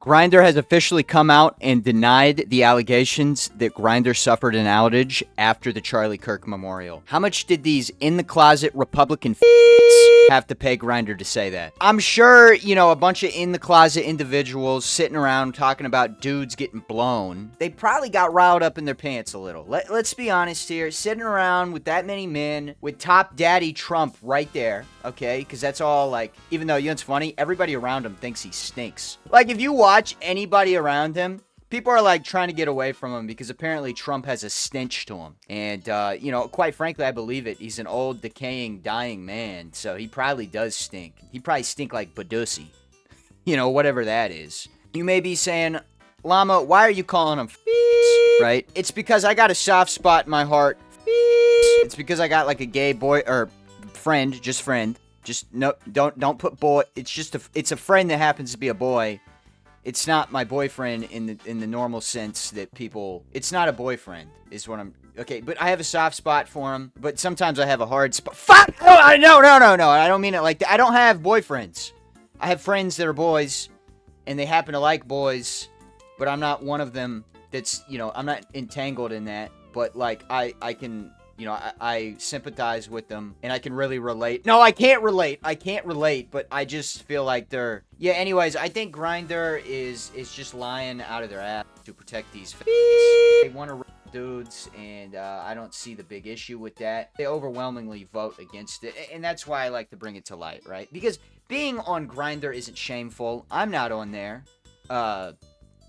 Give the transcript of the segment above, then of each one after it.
Grindr has officially come out and denied the allegations that Grindr suffered an outage after the Charlie Kirk memorial. How much did these in-the-closet Republican have to pay Grindr to say that? I'm sure, a bunch of in-the-closet individuals sitting around talking about dudes getting blown. They probably got riled up in their pants a little. Let's be honest here. Sitting around with that many men, with Top Daddy Trump right there, okay? Because that's all, even though, it's funny, everybody around him thinks he stinks. If you watch anybody around him, people are trying to get away from him because apparently Trump has a stench to him. And, quite frankly, I believe it. He's an old, decaying, dying man. So he probably does stink. He probably stink like Badusi. Whatever that is. You may be saying, Llama, why are you calling him right? It's because I got a soft spot in my heart. It's because I got a gay boy or friend, just friend. Just no, don't put boy. It's a friend that happens to be a boy. It's not my boyfriend in the normal sense that people. It's not a boyfriend, is what I'm. Okay, but I have a soft spot for him. But sometimes I have a hard spot. Fuck! No. I don't mean it like that. I don't have boyfriends. I have friends that are boys, and they happen to like boys, but I'm not one of them. That's I'm not entangled in that. But I can. I sympathize with them, and I can really relate. No, I can't relate, but I just feel like they're... Yeah, anyways, I think Grindr is just lying out of their ass to protect these They want to rape dudes, and I don't see the big issue with that. They overwhelmingly vote against it, and that's why I like to bring it to light, right? Because being on Grindr isn't shameful. I'm not on there.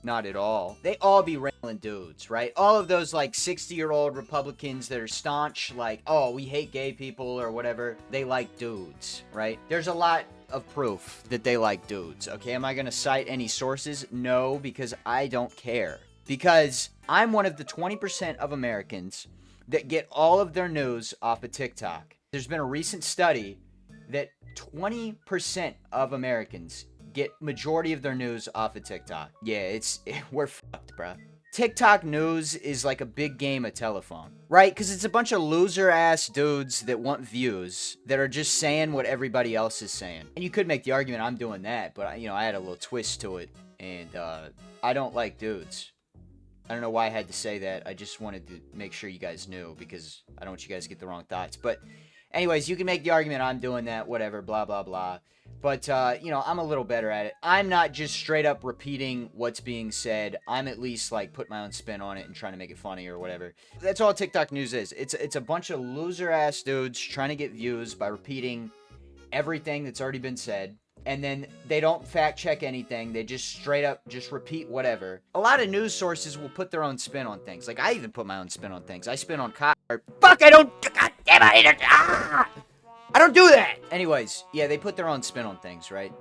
Not at all. They all be railing dudes, right? All of those 60-year-old Republicans that are staunch, oh, we hate gay people or whatever, they like dudes, right? There's a lot of proof that they like dudes, okay? Am I gonna cite any sources? No, because I don't care. Because I'm one of the 20% of Americans that get all of their news off of TikTok. There's been a recent study that 20% of Americans get majority of their news off of TikTok. Yeah, we're fucked, bruh. TikTok news is like a big game of telephone, right? Because it's a bunch of loser-ass dudes that want views that are just saying what everybody else is saying. And you could make the argument I'm doing that, but, I had a little twist to it. And, I don't like dudes. I don't know why I had to say that. I just wanted to make sure you guys knew because I don't want you guys to get the wrong thoughts. But anyways, you can make the argument I'm doing that, whatever, blah, blah, blah. But, I'm a little better at it. I'm not just straight up repeating what's being said. I'm at least, put my own spin on it and trying to make it funny or whatever. That's all TikTok news is. It's a bunch of loser-ass dudes trying to get views by repeating everything that's already been said. And then they don't fact-check anything. They just straight up just repeat whatever. A lot of news sources will put their own spin on things. I even put my own spin on things. I spin on fuck, I don't... God damn it! I don't do that! Anyways, yeah, they put their own spin on things, right?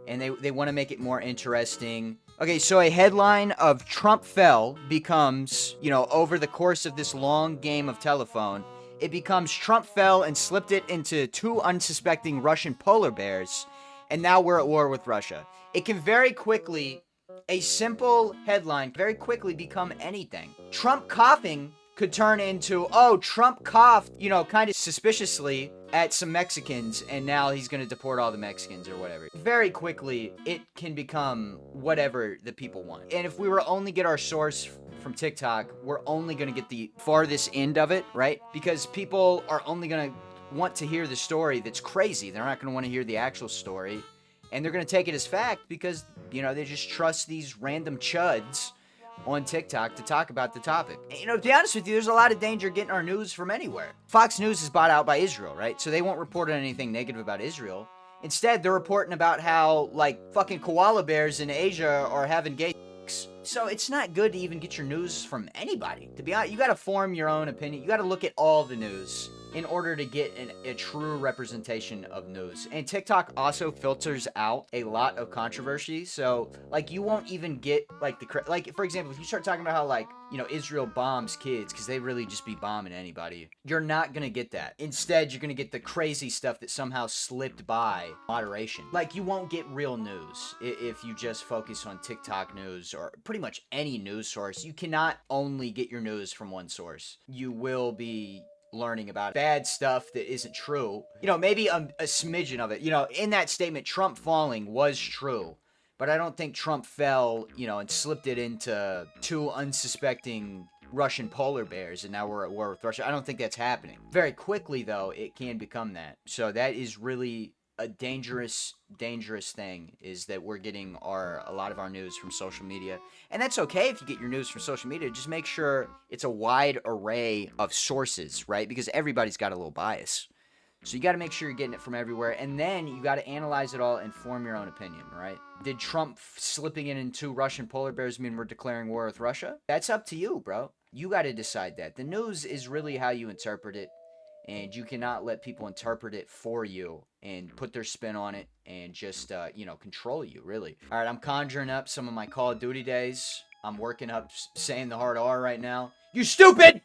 And they want to make it more interesting. Okay, so a headline of Trump fell becomes, over the course of this long game of telephone, it becomes Trump fell and slipped it into two unsuspecting Russian polar bears, and now we're at war with Russia. It can very quickly, a simple headline, very quickly become anything. Trump coughing could turn into, oh, Trump coughed, kind of suspiciously at some Mexicans, and now he's going to deport all the Mexicans or whatever. Very quickly, it can become whatever the people want. And if we were only get our source from TikTok, we're only going to get the farthest end of it, right? Because people are only going to want to hear the story that's crazy. They're not going to want to hear the actual story. And they're going to take it as fact because, they just trust these random chuds on TikTok to talk about the topic. And, to be honest with you, there's a lot of danger getting our news from anywhere. Fox News is bought out by Israel, right? So they won't report on anything negative about Israel. Instead, they're reporting about how, fucking koala bears in Asia are having gay sex. So it's not good to even get your news from anybody. To be honest, you gotta form your own opinion. You gotta look at all the news in order to get a true representation of news. And TikTok also filters out a lot of controversy. So, you won't even get, for example, if you start talking about how, Israel bombs kids, because they really just be bombing anybody, you're not gonna get that. Instead, you're gonna get the crazy stuff that somehow slipped by moderation. You won't get real news if you just focus on TikTok news or pretty much any news source. You cannot only get your news from one source. You will be learning about bad stuff that isn't true. Maybe a smidgen of it. In that statement, Trump falling was true. But I don't think Trump fell, and slipped it into two unsuspecting Russian polar bears, and now we're at war with Russia. I don't think that's happening. Very quickly, though, it can become that. So that is really a dangerous thing, is that we're getting a lot of our news from social media. And that's okay if you get your news from social media. Just make sure it's a wide array of sources, right? Because everybody's got a little bias. So you got to make sure you're getting it from everywhere, and then you got to analyze it all and form your own opinion, right? Did Trump slipping it into Russian polar bears mean we're declaring war with Russia? That's up to you, bro. You got to decide that. The news is really how you interpret it, and you cannot let people interpret it for you and put their spin on it and just, control you, really. All right, I'm conjuring up some of my Call of Duty days. I'm working up saying the hard R right now. You stupid!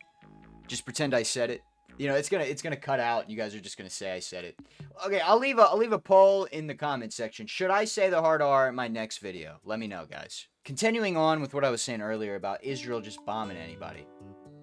Just pretend I said it. It's gonna cut out, and you guys are just gonna say I said it. Okay, I'll leave a poll in the comment section. Should I say the hard R in my next video? Let me know, guys. Continuing on with what I was saying earlier about Israel just bombing anybody.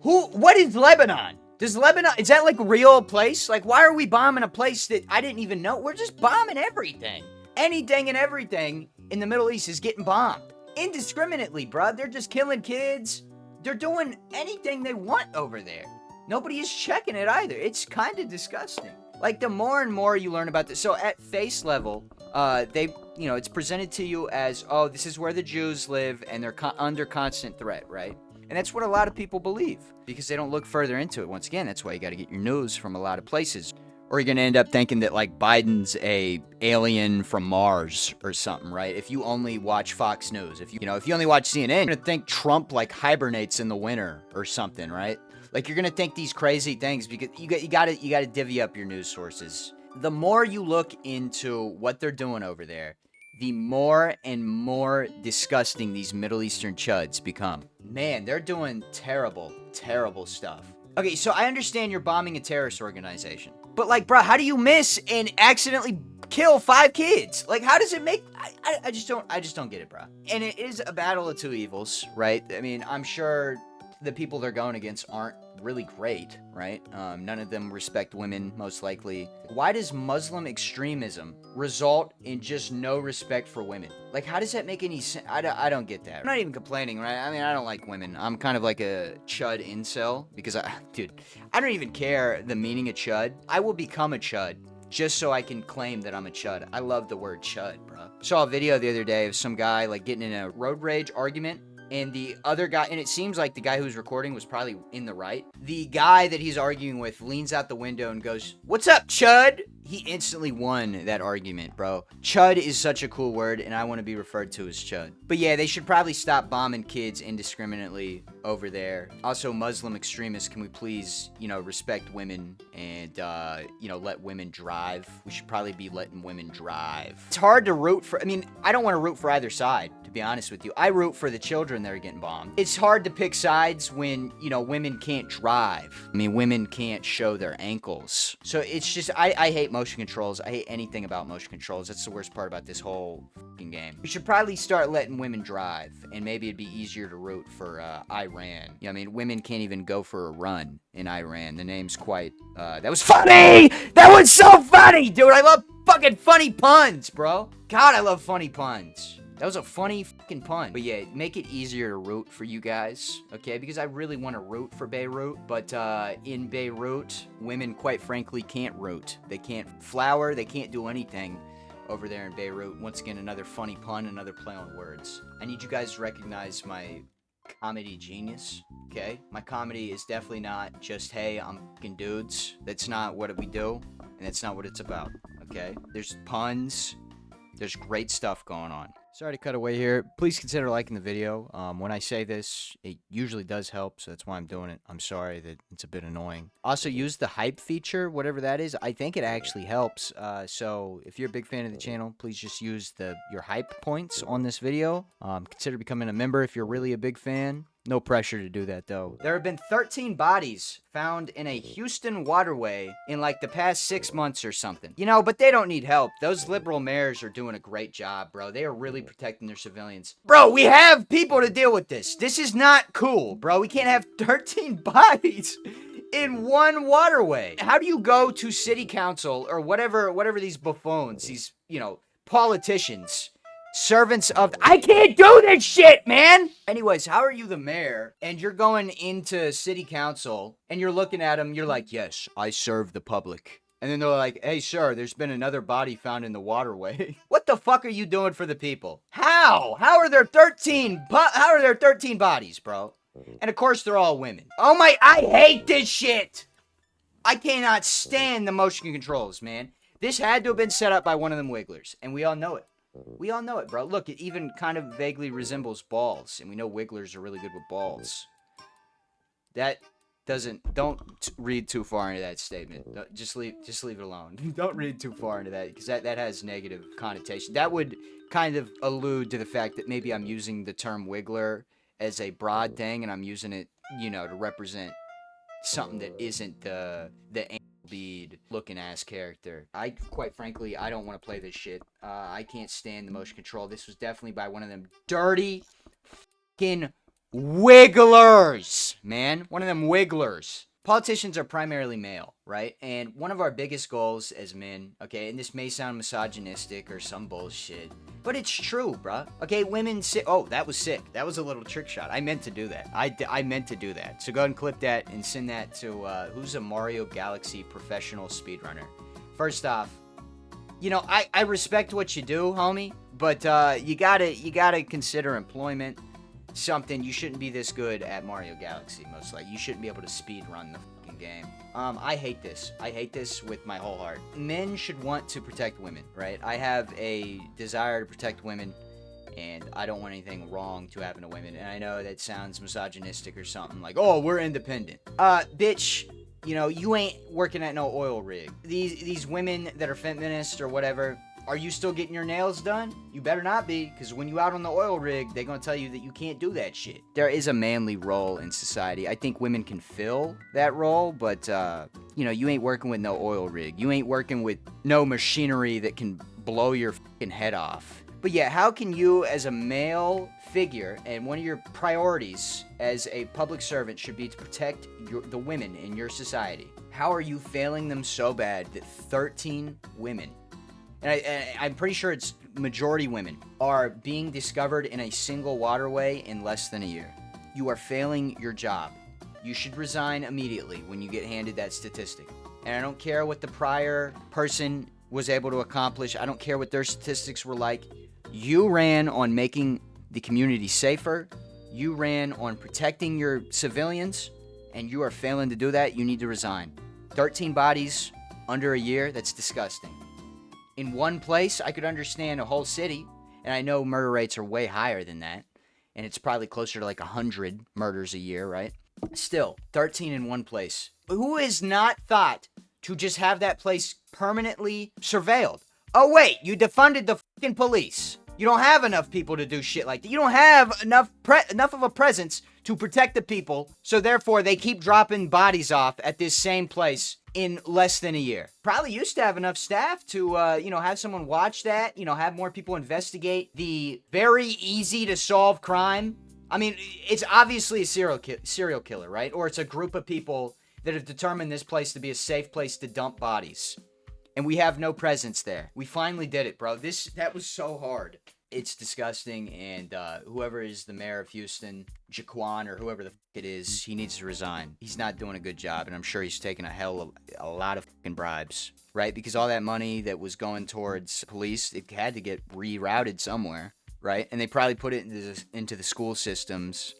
What is Lebanon? Is that like a real place? Like, why are we bombing a place that I didn't even know? We're just bombing everything. Anything and everything in the Middle East is getting bombed. Indiscriminately, bruh. They're just killing kids. They're doing anything they want over there. Nobody is checking it either. It's kind of disgusting. Like, the more and more you learn about this, so at face level, it's presented to you as, oh, this is where the Jews live, and they're under constant threat, right? And that's what a lot of people believe, because they don't look further into it. Once again, that's why you got to get your news from a lot of places. Or you're going to end up thinking that, like, Biden's a alien from Mars or something, right? If you only watch Fox News, if you only watch CNN, you're going to think Trump, like, hibernates in the winter or something, right? Like, you're going to think these crazy things because you got to divvy up your news sources. The more you look into what they're doing over there, the more and more disgusting these Middle Eastern chuds become. Man, they're doing terrible, terrible stuff. Okay, so I understand you're bombing a terrorist organization. But, like, bro, how do you miss and accidentally kill 5 kids? Like, how does it make... I just don't get it, bro. And it is a battle of two evils, right? I mean, I'm sure the people they're going against aren't really great, right? None of them respect women, most likely. Why does Muslim extremism result in just no respect for women? Like, how does that make any sense? I don't get that. I'm not even complaining, right? I mean, I don't like women. I'm kind of like a chud incel because I don't even care the meaning of chud. I will become a chud just so I can claim that I'm a chud. I love the word chud, bro. Saw a video the other day of some guy, like, getting in a road rage argument. And the other guy, and it seems like the guy who's recording was probably in the right. The guy that he's arguing with leans out the window and goes, "What's up, chud?" He instantly won that argument, bro. Chud is such a cool word, and I want to be referred to as chud. But yeah, they should probably stop bombing kids indiscriminately over there. Also, Muslim extremists, can we please, respect women and, let women drive? We should probably be letting women drive. It's hard to root for, I don't want to root for either side, to be honest with you. I root for the children that are getting bombed. It's hard to pick sides when, women can't drive. Women can't show their ankles. So it's just, I hate motion controls. I hate anything about motion controls. That's the worst part about this whole fucking game. We should probably start letting women drive, and maybe it'd be easier to root for Iran. Women can't even go for a run in Iran. The name's quite, that was funny! That was so funny, dude! I love fucking funny puns, bro. God, I love funny puns. That was a funny fucking pun. But yeah, make it easier to root for you guys, okay? Because I really want to root for Beirut, but in Beirut, women, quite frankly, can't root. They can't flower, they can't do anything over there in Beirut. Once again, another funny pun, another play on words. I need you guys to recognize my comedy genius, okay? My comedy is definitely not just, hey, I'm fucking dudes. That's not what we do, and that's not what it's about, okay? There's puns, there's great stuff going on. Sorry to cut away here. Please consider liking the video. When I say this, it usually does help, so that's why I'm doing it. I'm sorry that it's a bit annoying. Also, use the hype feature, whatever that is. I think it actually helps. So if you're a big fan of the channel, please just use your hype points on this video. Consider becoming a member if you're really a big fan. No pressure to do that, though. There have been 13 bodies found in a Houston waterway in, like, the past 6 months or something. But they don't need help. Those liberal mayors are doing a great job, bro. They are really protecting their civilians. Bro, we have people to deal with this. This is not cool, bro. We can't have 13 bodies in one waterway. How do you go to city council or whatever these buffoons, these, politicians, Servants of... I can't do this shit, man! Anyways, how are you the mayor, and you're going into city council, and you're looking at them, you're like, yes, I serve the public. And then they're like, hey, sir, there's been another body found in the waterway. What the fuck are you doing for the people? How? How are there 13 bodies, bro? And of course, they're all women. Oh my... I hate this shit! I cannot stand the motion controls, man. This had to have been set up by one of them wigglers, and we all know it. We all know it, bro. Look, it even kind of vaguely resembles balls, and we know wigglers are really good with balls. That doesn't... Don't read too far into that statement. Just leave it alone. Don't read too far into that, because that has negative connotation. That would kind of allude to the fact that maybe I'm using the term wiggler as a broad thing, and I'm using it, you know, to represent something that isn't the bead looking ass character. Quite frankly, I don't want to play this shit. I can't stand the motion control. This was definitely by one of them dirty fucking wigglers, man. One of them wigglers. Politicians are primarily male, right? And one of our biggest goals as men, okay, and this may sound misogynistic or some bullshit, but it's true, bruh. Okay, women sit... Oh, that was sick. That was a little trick shot. I meant to do that. I meant to do that. So go ahead and clip that and send that to, who's a Mario Galaxy professional speedrunner. First off, you know, I respect what you do, homie, but you gotta consider employment. Something, you shouldn't be this good at Mario Galaxy, most likely. You shouldn't be able to speed run the fucking game. I hate this. I hate this with my whole heart. Men should want to protect women, right? I have a desire to protect women, and I don't want anything wrong to happen to women. And I know that sounds misogynistic or something, like, oh, we're independent. Bitch, you know, you ain't working at no oil rig. These women that are feminists or whatever... Are you still getting your nails done? You better not be, because when you out on the oil rig, they're going to tell you that you can't do that shit. There is a manly role in society. I think women can fill that role, but, you know, you ain't working with no oil rig. You ain't working with no machinery that can blow your fucking head off. But yeah, how can you, as a male figure, and one of your priorities as a public servant should be to protect the women in your society, how are you failing them so bad that 13 women... And I'm pretty sure it's majority women, are being discovered in a single waterway in less than a year. You are failing your job. You should resign immediately when you get handed that statistic. And I don't care what the prior person was able to accomplish. I don't care what their statistics were like. You ran on making the community safer. You ran on protecting your civilians, and you are failing to do that. You need to resign. 13 bodies under a year, that's disgusting. In one place, I could understand a whole city, and I know murder rates are way higher than that, and it's probably closer to like 100 murders a year, right? Still, 13 in one place. Who is not thought to just have that place permanently surveilled? Oh wait, you defunded the fucking police. You don't have enough people to do shit like that. You don't have enough of a presence to protect the people, so therefore they keep dropping bodies off at this same place in less than a year. Probably used to have enough staff to, you know, have someone watch that, you know, have more people investigate the very easy to solve crime. I mean, it's obviously a serial killer, right? Or it's a group of people that have determined this place to be a safe place to dump bodies. And we have no presence there. We finally did it, bro. That was so hard. It's disgusting, and whoever is the mayor of Houston, Jaquan, or whoever the f*** it is, he needs to resign. He's not doing a good job, and I'm sure he's taking a lot of fucking bribes, right? Because all that money that was going towards police, it had to get rerouted somewhere, right? And they probably put it into the school systems.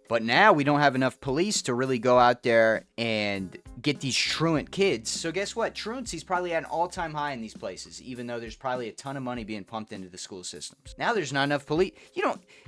But now we don't have enough police to really go out there and get these truant kids. So guess what? Truancy's probably at an all-time high in these places, even though there's probably a ton of money being pumped into the school systems. Now there's not enough police.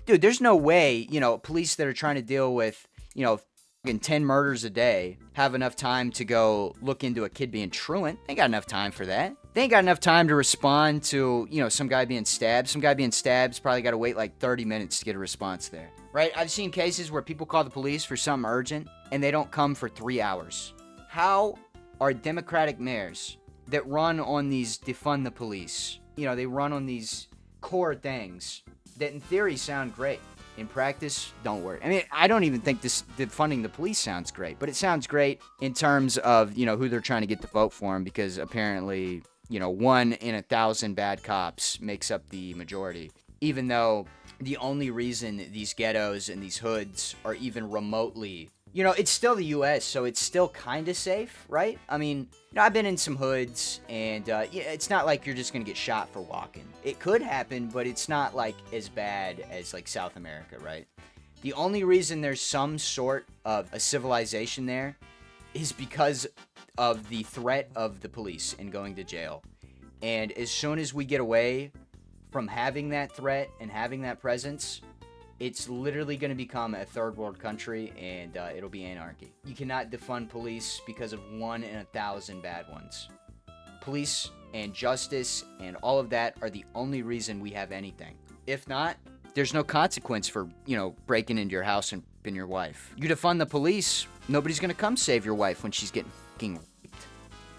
Dude, there's no way, police that are trying to deal with, 10 murders a day have enough time to go look into a kid being truant. They ain't got enough time for that. They ain't got enough time to respond to, some guy being stabbed. Some guy being stabbed's probably got to wait like 30 minutes to get a response there. Right? I've seen cases where people call the police for something urgent and they don't come for 3 hours. How are Democratic mayors that run on these defund the police, they run on these core things that in theory sound great, in practice don't work? I mean, I don't even think this defunding the police sounds great, but it sounds great in terms of, who they're trying to get to vote for them, because apparently, 1 in 1,000 bad cops makes up the majority. even though the only reason these ghettos and these hoods are even remotely, it's still the U.S., so it's still kind of safe, right? I mean, I've been in some hoods, and yeah, it's not like you're just going to get shot for walking. It could happen, but it's not, like, as bad as, like, South America, right? The only reason there's some sort of a civilization there is because of the threat of the police and going to jail. And as soon as we get away from having that threat and having that presence, it's literally going to become a third world country, and it'll be anarchy. You cannot defund police because of 1 in 1,000 bad ones. Police and justice and all of that are the only reason we have anything. If not, there's no consequence for, breaking into your house and raping your wife. You defund the police, nobody's going to come save your wife when she's getting fucking raped.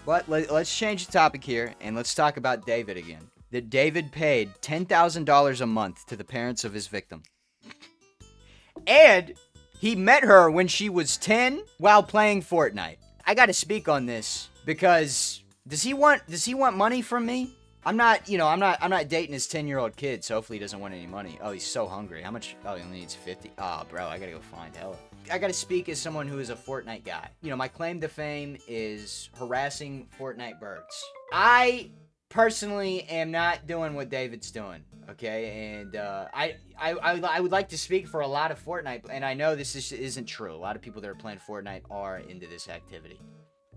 But let's change the topic here, and let's talk about David again. That David paid $10,000 a month to the parents of his victim. And he met her when she was 10 while playing Fortnite. I got to speak on this because does he want money from me? I'm not dating his 10-year-old kid, so hopefully he doesn't want any money. Oh, he's so hungry. How much? Oh, he only needs 50. Oh, bro, I got to go find hella. I got to speak as someone who is a Fortnite guy. My claim to fame is harassing Fortnite birds. I personally am not doing what David's doing, okay? And I would like to speak for a lot of Fortnite, and I know this isn't true. A lot of people that are playing Fortnite are into this activity.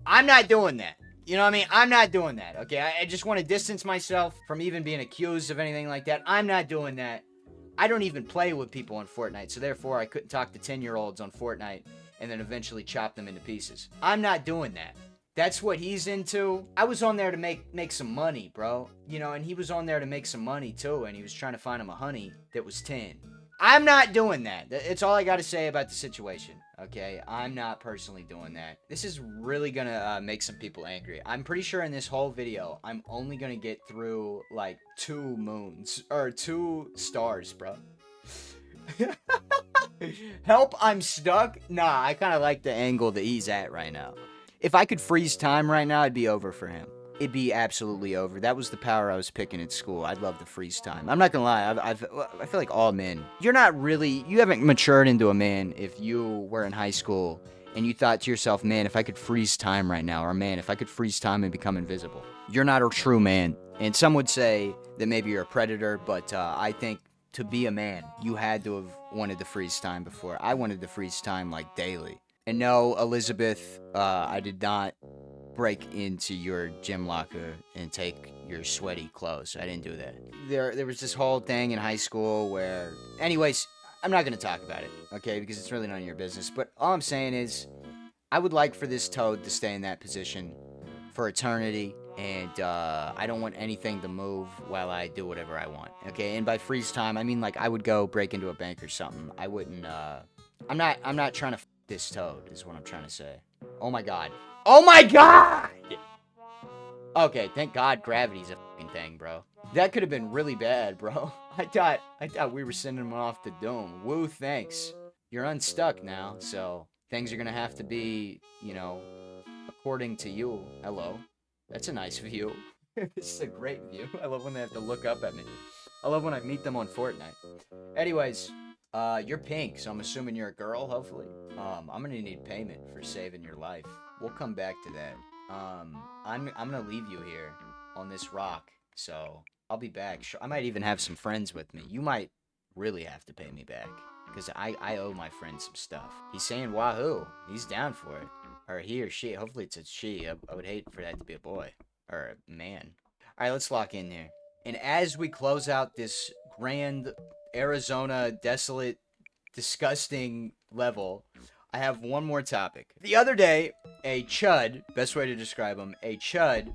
I'm not doing that. You know what I mean? I'm not doing that, okay? I just want to distance myself from even being accused of anything like that. I'm not doing that. I don't even play with people on Fortnite, so therefore I couldn't talk to 10-year-olds on Fortnite and then eventually chop them into pieces. I'm not doing that. That's what he's into. I was on there to make some money, bro. And he was on there to make some money too, and he was trying to find him a honey that was 10. I'm not doing that. That's all I got to say about the situation, okay? I'm not personally doing that. This is really gonna make some people angry. I'm pretty sure in this whole video, I'm only gonna get through, like, 2 moons. Or 2 stars, bro. Help, I'm stuck? Nah, I kind of like the angle that he's at right now. If I could freeze time right now, it'd be over for him. It'd be absolutely over. That was the power I was picking at school. I'd love to freeze time. I'm not gonna lie. I feel like all men. You haven't matured into a man if you were in high school and you thought to yourself, man, if I could freeze time right now, or man, if I could freeze time and become invisible. You're not a true man. And some would say that maybe you're a predator, but I think to be a man, you had to have wanted to freeze time before. I wanted to freeze time like daily. And no, Elizabeth, I did not break into your gym locker and take your sweaty clothes. I didn't do that. There was this whole thing in high school where... Anyways, I'm not going to talk about it, okay? Because it's really none of your business. But all I'm saying is, I would like for this toad to stay in that position for eternity. And I don't want anything to move while I do whatever I want, okay? And by freeze time, I mean, like, I would go break into a bank or something. I wouldn't, I'm not trying to this toad, is what I'm trying to say. Oh my god. Oh my god! Okay, thank god gravity's a fucking thing, bro. That could have been really bad, bro. I thought we were sending him off to doom. Woo, thanks. You're unstuck now, so things are gonna have to be, according to you. Hello. That's a nice view. This is a great view. I love when they have to look up at me. I love when I meet them on Fortnite. Anyways, you're pink, so I'm assuming you're a girl, hopefully. I'm gonna need payment for saving your life. We'll come back to that. I'm gonna leave you here on this rock, so I'll be back. I might even have some friends with me. You might really have to pay me back, because I owe my friend some stuff. He's saying wahoo. He's down for it. Or he or she. Hopefully it's a she. I would hate for that to be a boy. Or a man. Alright, let's lock in here. And as we close out this grand Arizona desolate, disgusting level, I have one more topic. The other day, a chud, best way to describe him, a chud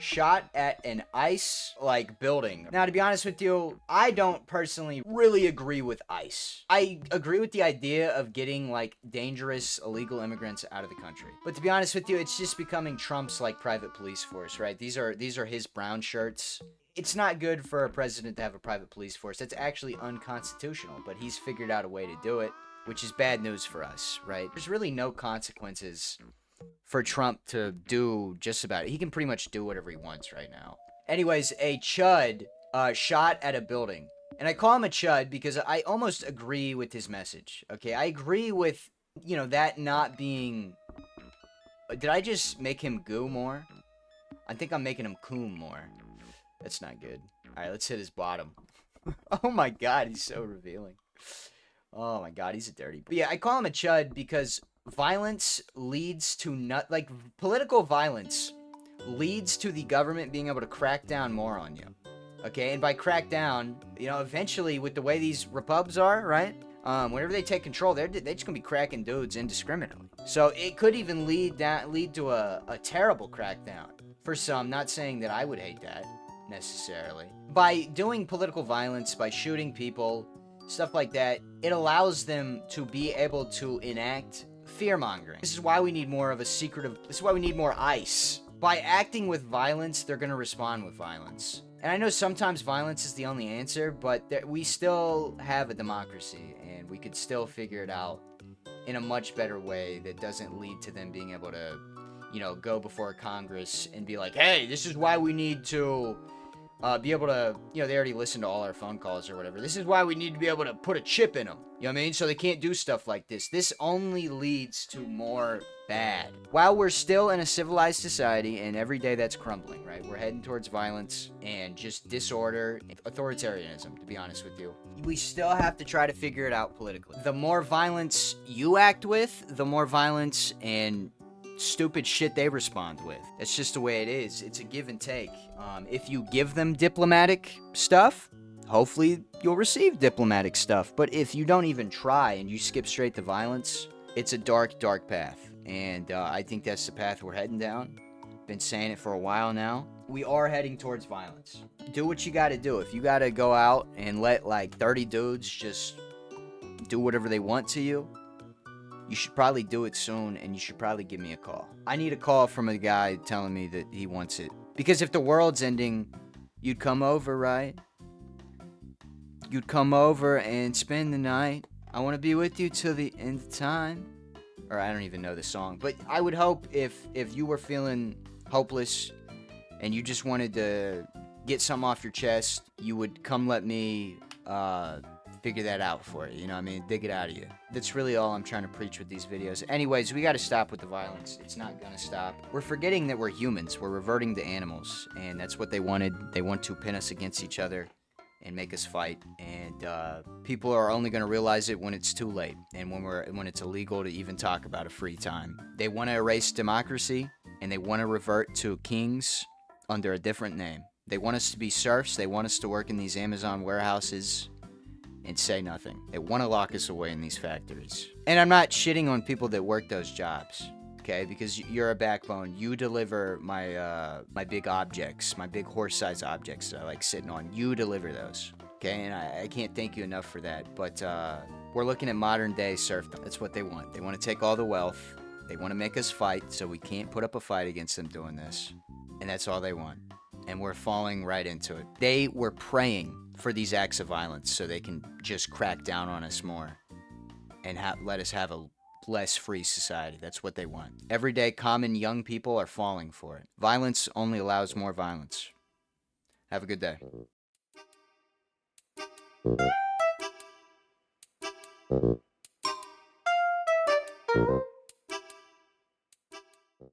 shot at an ICE-like building. Now, to be honest with you, I don't personally really agree with ICE. I agree with the idea of getting, like, dangerous illegal immigrants out of the country. But to be honest with you, it's just becoming Trump's, like, private police force, right? These are his brown shirts. It's not good for a president to have a private police force. That's actually unconstitutional, but he's figured out a way to do it, which is bad news for us, right? There's really no consequences for Trump to do just about it. He can pretty much do whatever he wants right now. Anyways, a chud shot at a building. And I call him a chud because I almost agree with his message. Okay, I agree with, that not being. Did I just make him goo more? I think I'm making him coom more. That's not good. Alright, let's hit his bottom. Oh my god, he's so revealing. Oh my god, he's a dirty. But yeah, I call him a chud because violence leads to political violence leads to the government being able to crack down more on you. Okay, and by crack down, eventually with the way these repubs are, right? Whenever they take control, they're just gonna be cracking dudes indiscriminately. So it could even lead to a terrible crackdown for some. Not saying that I would hate that necessarily. By doing political violence, by shooting people, stuff like that, it allows them to be able to enact fear mongering. This is why we need more of a secretive. This is why we need more ICE. By acting with violence, they're gonna respond with violence. And I know sometimes violence is the only answer, but we still have a democracy, and we could still figure it out in a much better way that doesn't lead to them being able to, go before Congress and be like, hey, this is why we need to be able to, they already listen to all our phone calls or whatever. This is why we need to be able to put a chip in them. You know what I mean? So they can't do stuff like this. This only leads to more bad. While we're still in a civilized society, and every day that's crumbling, right? We're heading towards violence and just disorder, authoritarianism, to be honest with you. We still have to try to figure it out politically. The more violence you act with, the more violence and stupid shit they respond with. That's just the way it is. It's a give and take. If you give them diplomatic stuff, hopefully you'll receive diplomatic stuff. But if you don't even try and you skip straight to violence, it's a dark, dark path. And I think that's the path we're heading down. Been saying it for a while now. We are heading towards violence. Do what you gotta do. If you gotta go out and let like 30 dudes just do whatever they want to you, you should probably do it soon, and you should probably give me a call. I need a call from a guy telling me that he wants it. Because if the world's ending, you'd come over, right? You'd come over and spend the night. I want to be with you till the end of time. Or I don't even know the song. But I would hope if you were feeling hopeless and you just wanted to get something off your chest, you would come let me figure that out for you. You know what I mean? Dig it out of you. That's really all I'm trying to preach with these videos. Anyways, we got to stop with the violence. It's not gonna stop. We're forgetting that we're humans. We're reverting to animals, and that's what they wanted. They want to pin us against each other and make us fight. And people are only gonna realize it when it's too late, and when it's illegal to even talk about a free time. They want to erase democracy, and they want to revert to kings under a different name. They want us to be serfs. They want us to work in these Amazon warehouses and say nothing. They want to lock us away in these factories. And I'm not shitting on people that work those jobs, okay? Because you're a backbone. You deliver my big objects, my big horse-sized objects that I like sitting on. You deliver those, okay? And I can't thank you enough for that. But we're looking at modern-day serfdom. That's what they want. They want to take all the wealth. They want to make us fight, so we can't put up a fight against them doing this. And that's all they want. And we're falling right into it. They were praying for these acts of violence so they can just crack down on us more and let us have a less free society. That's what they want. Everyday common young people are falling for it. Violence only allows more violence. Have a good day.